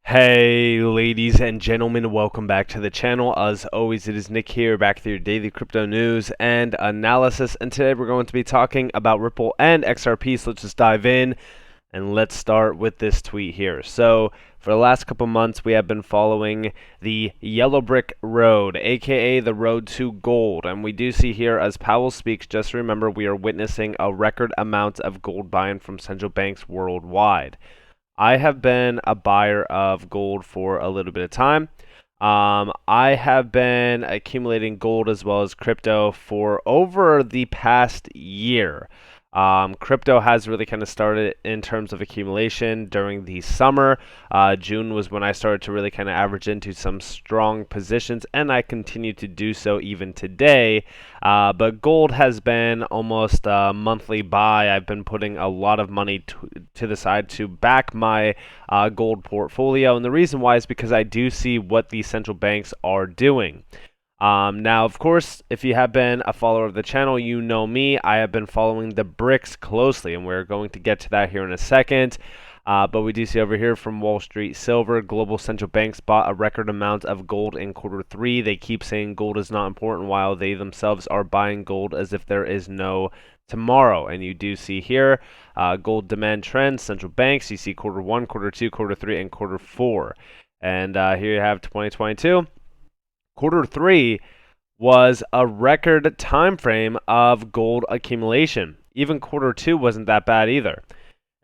Hey ladies and gentlemen, welcome back to the channel. As always, it is Nick here, back with your daily crypto news and analysis, and today we're going to be talking about Ripple and XRP. So let's just dive in and let's start with this tweet here. So for the last couple months, we have been following the yellow brick road, aka the road to gold, and we do see here, as Powell speaks, just remember we are witnessing a record amount of gold buying from central banks worldwide. I have been a buyer of gold for a little bit of time. I have been accumulating gold as well as crypto for over the past year. Crypto has really kind of started in terms of accumulation during the summer. June was when I started to really kind of average into some strong positions, and I continue to do so even today. But gold has been almost a monthly buy. I've been putting a lot of money to the side to back my gold portfolio, and the reason why is because I do see what the central banks are doing. Now, of course, if you have been a follower of the channel, you know me. I have been following the BRICS closely, and we're going to get to that here in a second. But we do see over here from Wall Street Silver, global central banks bought a record amount of gold in Q3. They keep saying gold is not important while they themselves are buying gold as if there is no tomorrow. And you do see here gold demand trends, central banks. You see Q1, Q2, Q3, and Q4. And here you have 2022. Q3 was a record time frame of gold accumulation. Even Q2 wasn't that bad either.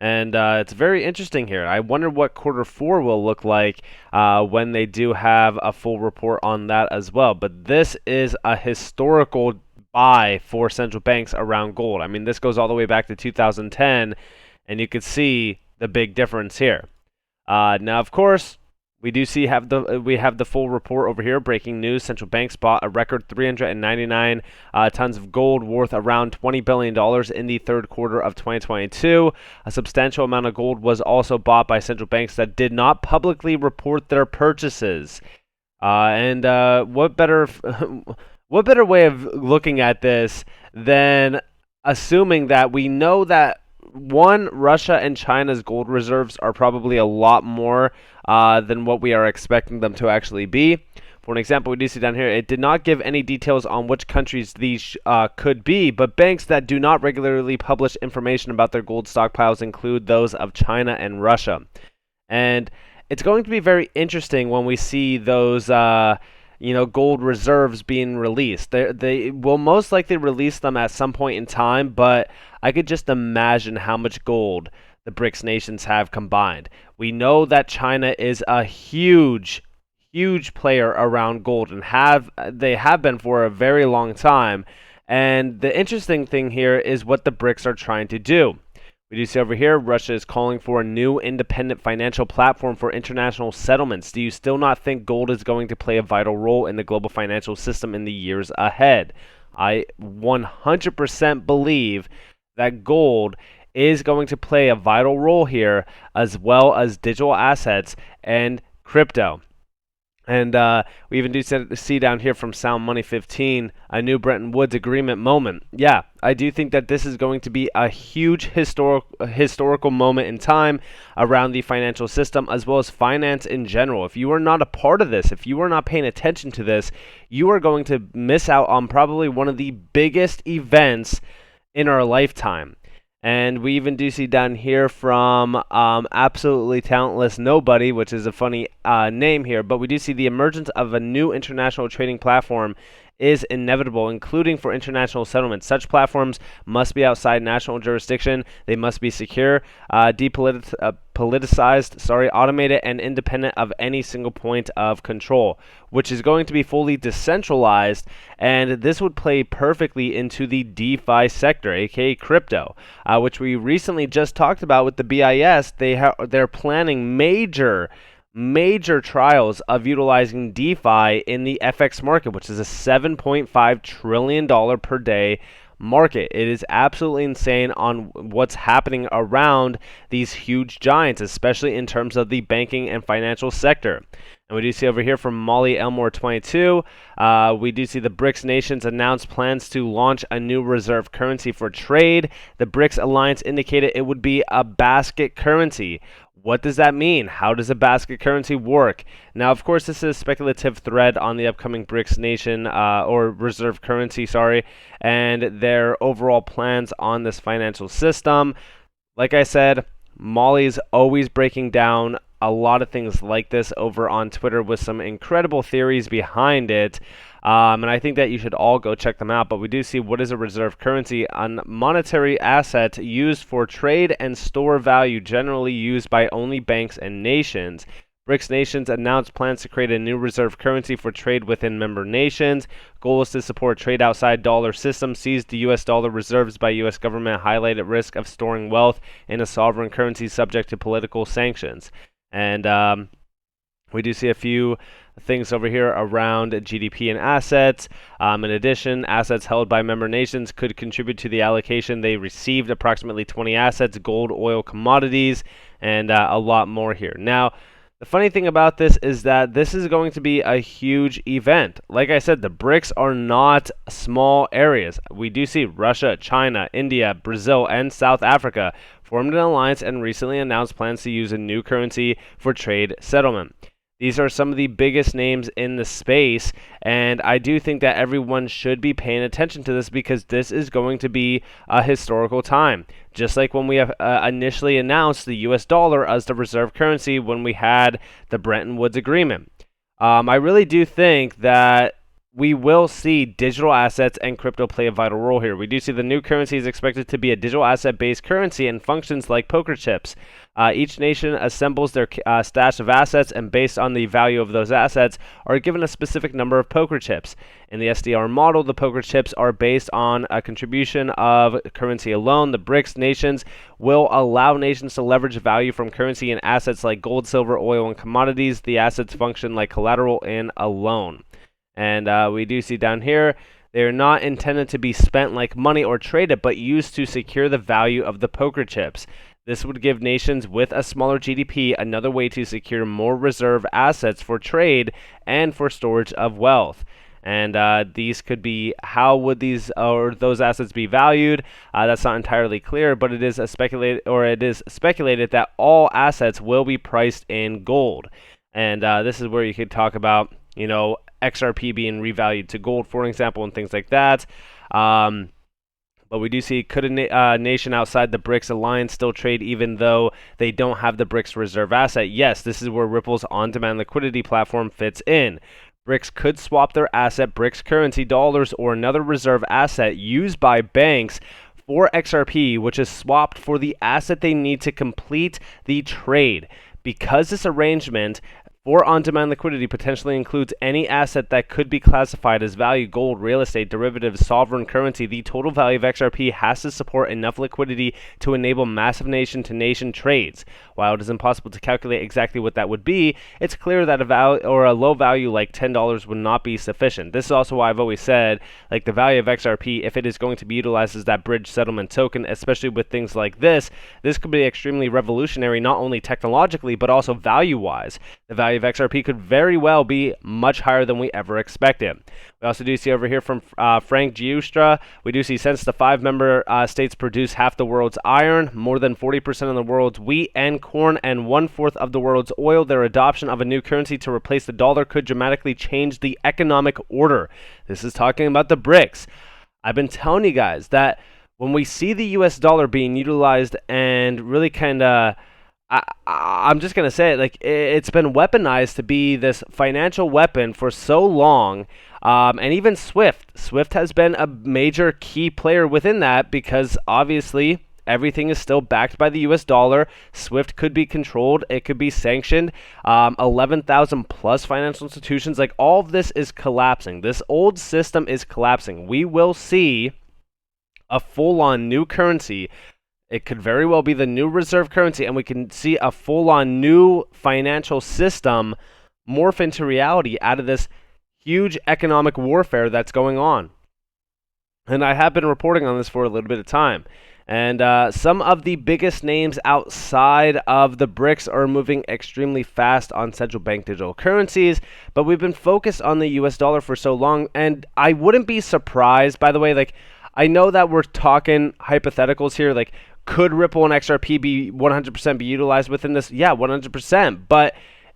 And it's very interesting here. I wonder what Q4 will look like when they do have a full report on that as well. But this is a historical buy for central banks around gold. I mean, this goes all the way back to 2010, and you could see the big difference here. Now, of course, we do see we have the full report over here. Breaking news: central banks bought a record 399 tons of gold worth around $20 billion in the third quarter of 2022. A substantial amount of gold was also bought by central banks that did not publicly report their purchases. What better what better way of looking at this than assuming that we know that one, Russia and China's gold reserves are probably a lot more than what we are expecting them to actually be. For an example, we do see down here, it did not give any details on which countries these could be, but banks that do not regularly publish information about their gold stockpiles include those of China and Russia. And it's going to be very interesting when we see those gold reserves being released. They will most likely release them at some point in time, but I could just imagine how much gold the BRICS nations have combined. We know that China is a huge player around gold, and they have been for a very long time. And the interesting thing here is what the BRICS are trying to do. We do see over here, Russia is calling for a new independent financial platform for international settlements. Do you still not think gold is going to play a vital role in the global financial system in the years ahead? I 100% believe that gold is going to play a vital role here, as well as digital assets and crypto. And we even do see down here from Sound Money 15, a new Bretton Woods agreement moment. Yeah, I do think that this is going to be a huge historical moment in time around the financial system, as well as finance in general. If you are not a part of this, if you are not paying attention to this, you are going to miss out on probably one of the biggest events in our lifetime. And we even do see down here from Absolutely Talentless Nobody, which is a funny name here, but we do see the emergence of a new international trading platform is inevitable, including for international settlements. Such platforms must be outside national jurisdiction. They must be secure, politicized, automated, and independent of any single point of control, which is going to be fully decentralized. And this would play perfectly into the DeFi sector, aka crypto, which we recently just talked about with the BIS. They're planning major trials of utilizing DeFi in the FX market, which is a $7.5 trillion per day market. It is absolutely insane on what's happening around these huge giants, especially in terms of the banking and financial sector. And we do see over here from Molly Elmore 22, we do see the BRICS nations announce plans to launch a new reserve currency for trade. The BRICS alliance indicated it would be a basket currency. What does that mean? How does a basket currency work? Now, of course, this is a speculative thread on the upcoming BRICS nation, or reserve currency, sorry, and their overall plans on this financial system. Like I said, Molly's always breaking down a lot of things like this over on Twitter with some incredible theories behind it. And I think that you should all go check them out. But we do see what is a reserve currency, a monetary asset used for trade and store value, generally used by only banks and nations. BRICS nations announced plans to create a new reserve currency for trade within member nations. Goal is to support trade outside dollar system, seize the U.S. dollar reserves by U.S. government, highlight at risk of storing wealth in a sovereign currency subject to political sanctions. And we do see a few things over here around GDP and assets. In addition, assets held by member nations could contribute to the allocation. They received approximately 20 assets, gold, oil, commodities, and a lot more here. Now, the funny thing about this is that this is going to be a huge event. Like I said, the BRICS are not small areas. We do see Russia, China, India, Brazil, and South Africa formed an alliance and recently announced plans to use a new currency for trade settlement. These are some of the biggest names in the space, and I do think that everyone should be paying attention to this because this is going to be a historical time. Just like when we have initially announced the US dollar as the reserve currency when we had the Bretton Woods Agreement. I really do think that we will see digital assets and crypto play a vital role here. We do see the new currency is expected to be a digital asset-based currency and functions like poker chips. Each nation assembles their stash of assets, and based on the value of those assets, are given a specific number of poker chips. In the SDR model, the poker chips are based on a contribution of currency alone. The BRICS nations will allow nations to leverage value from currency and assets like gold, silver, oil, and commodities. The assets function like collateral in a loan. And we do see down here, they are not intended to be spent like money or traded, but used to secure the value of the poker chips. This would give nations with a smaller GDP another way to secure more reserve assets for trade and for storage of wealth. And these could be, how would these or those assets be valued? That's not entirely clear, but it is speculated that all assets will be priced in gold. And this is where you could talk about, you know, XRP being revalued to gold, for example, and things like that. But we do see, could a nation outside the BRICS alliance still trade even though they don't have the BRICS reserve asset? Yes, this is where Ripple's on-demand liquidity platform fits in. BRICS could swap their asset, BRICS currency, dollars, or another reserve asset used by banks for XRP, which is swapped for the asset they need to complete the trade. Because this arrangement for on-demand liquidity potentially includes any asset that could be classified as value, gold, real estate, derivatives, sovereign currency, the total value of XRP has to support enough liquidity to enable massive nation-to-nation trades. While it is impossible to calculate exactly what that would be, it's clear that a low value like $10 would not be sufficient. This is also why I've always said, like, the value of XRP, if it is going to be utilized as that bridge settlement token, especially with things like this could be extremely revolutionary, not only technologically, but also value-wise. The value of XRP could very well be much higher than we ever expected. We also do see over here from Frank Giustra, we do see since the 5 member states produce half the world's iron, more than 40% of the world's wheat and corn, and 1/4 of the world's oil, their adoption of a new currency to replace the dollar could dramatically change the economic order. This is talking about the BRICS. I've been telling you guys that when we see the US dollar being utilized and really kind of, I'm just going to say it, like, it's been weaponized to be this financial weapon for so long, and even Swift has been a major key player within that because obviously everything is still backed by the US dollar. Swift could be controlled, it could be sanctioned, 11,000 plus financial institutions, like, all of this is collapsing. This old system is collapsing. We will see a full-on new currency. It could very well be the new reserve currency, and we can see a full-on new financial system morph into reality out of this huge economic warfare that's going on. And I have been reporting on this for a little bit of time. And some of the biggest names outside of the BRICS are moving extremely fast on central bank digital currencies, but we've been focused on the US dollar for so long, and I wouldn't be surprised, by the way, like, I know that we're talking hypotheticals here, like, Could Ripple and XRP be 100% be utilized within this? Yeah, 100%. But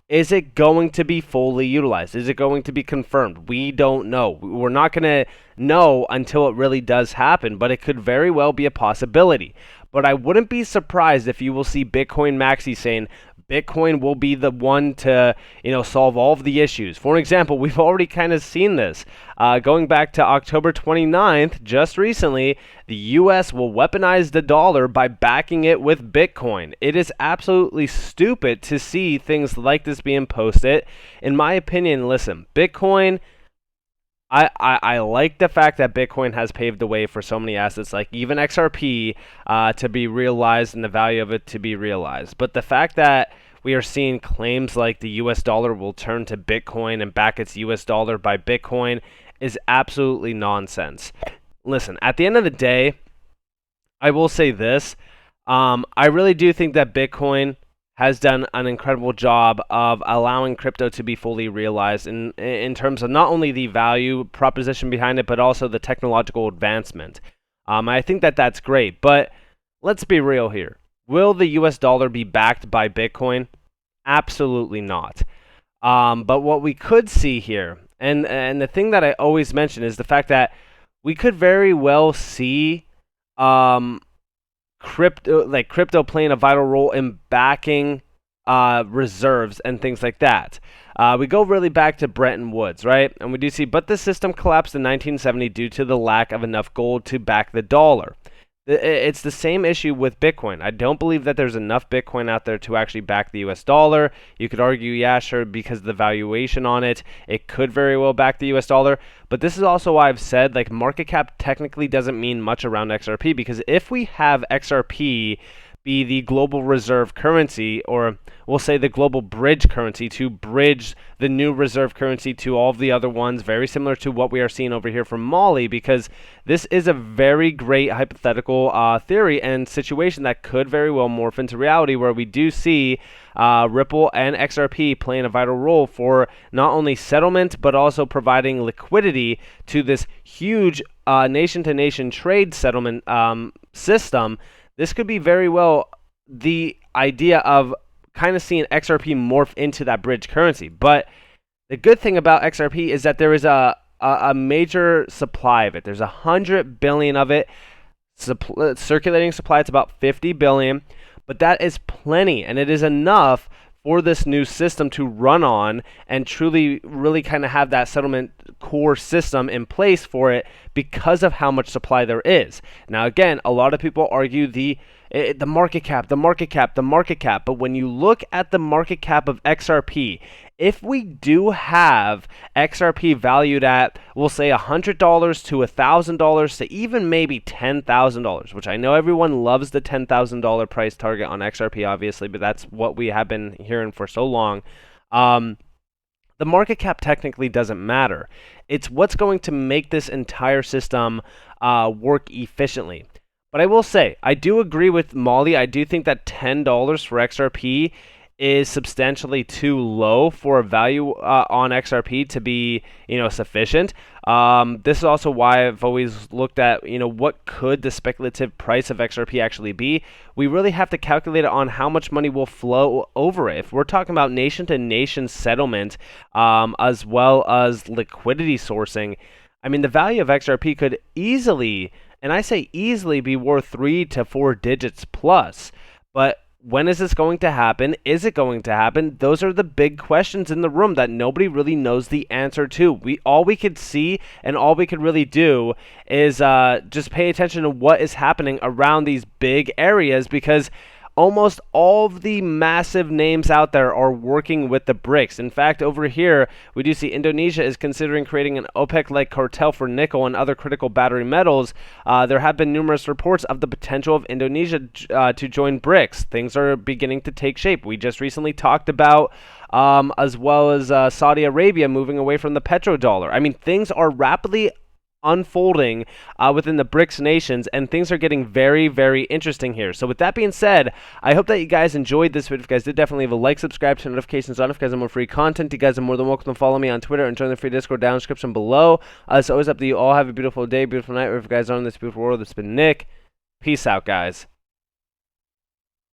is it going to be fully utilized? Is it going to be confirmed? We don't know. We're not going to know until it really does happen, but it could very well be a possibility. But I wouldn't be surprised if you will see Bitcoin Maxi saying Bitcoin will be the one to, solve all of the issues. For an example, we've already kind of seen this. Going back to October 29th, just recently, the U.S. will weaponize the dollar by backing it with Bitcoin. It is absolutely stupid to see things like this being posted. In my opinion, listen, Bitcoin, I like the fact that Bitcoin has paved the way for so many assets like even XRP to be realized and the value of it to be realized. But the fact that we are seeing claims like the US dollar will turn to Bitcoin and back its US dollar by Bitcoin is absolutely nonsense. Listen, at the end of the day, I will say this. I really do think that Bitcoin has done an incredible job of allowing crypto to be fully realized in terms of not only the value proposition behind it, but also the technological advancement. I think that that's great, but let's be real here. Will the US dollar be backed by Bitcoin? Absolutely not. But what we could see here, and the thing that I always mention is the fact that we could very well see crypto playing a vital role in backing reserves and things like that. We go really back to Bretton Woods, right? And we do see, but the system collapsed in 1970 due to the lack of enough gold to back the dollar. It's the same issue with Bitcoin. I don't believe that there's enough Bitcoin out there to actually back the US dollar. You could argue, yeah, sure, because of the valuation on it, it could very well back the US dollar. But this is also why I've said, like, market cap technically doesn't mean much around XRP, because if we have XRP be the global reserve currency, or we'll say the global bridge currency to bridge the new reserve currency to all of the other ones, very similar to what we are seeing over here from Mali, because this is a very great hypothetical theory and situation that could very well morph into reality, where we do see Ripple and XRP playing a vital role for not only settlement, but also providing liquidity to this huge nation-to-nation trade settlement system. This could be very well the idea of kind of seeing XRP morph into that bridge currency. But the good thing about XRP is that there is a major supply of it. There's 100 billion of it. Circulating supply, it's about 50 billion. But that is plenty, and it is enough for this new system to run on and truly really kind of have that settlement core system in place for it because of how much supply there is. Now again, a lot of people argue the market cap, but when you look at the market cap of XRP, if we do have XRP valued at, we'll say $100 to $1,000 to even maybe $10,000, which I know everyone loves the $10,000 price target on XRP, obviously, but that's what we have been hearing for so long. The market cap technically doesn't matter. It's what's going to make this entire system work efficiently. But I will say, I do agree with Molly. I do think that $10 for XRP is substantially too low for a value on XRP to be, sufficient. This is also why I've always looked at, what could the speculative price of XRP actually be. We really have to calculate it on how much money will flow over it. If we're talking about nation-to-nation settlement, as well as liquidity sourcing, I mean, the value of XRP could easily, and I say easily, be worth 3 to 4 digits plus. But when is this going to happen? Is it going to happen? Those are the big questions in the room that nobody really knows the answer to. All we could see and all we could really do is just pay attention to what is happening around these big areas, because almost all of the massive names out there are working with the BRICS. In fact, over here, we do see Indonesia is considering creating an OPEC-like cartel for nickel and other critical battery metals. There have been numerous reports of the potential of Indonesia to join BRICS. Things are beginning to take shape. We just recently talked about as well as Saudi Arabia moving away from the petrodollar. I mean, things are rapidly unfolding within the BRICS nations, and things are getting very, very interesting here. So with that being said, I hope that you guys enjoyed this video. If you guys did, definitely leave a like, subscribe, turn notifications on if you guys have more free content. You guys are more than welcome to follow me on Twitter and join the free Discord down in the description below. It's always up to you all. Have a beautiful day, beautiful night, wherever you guys are in this beautiful world. It's been Nick. Peace out, guys.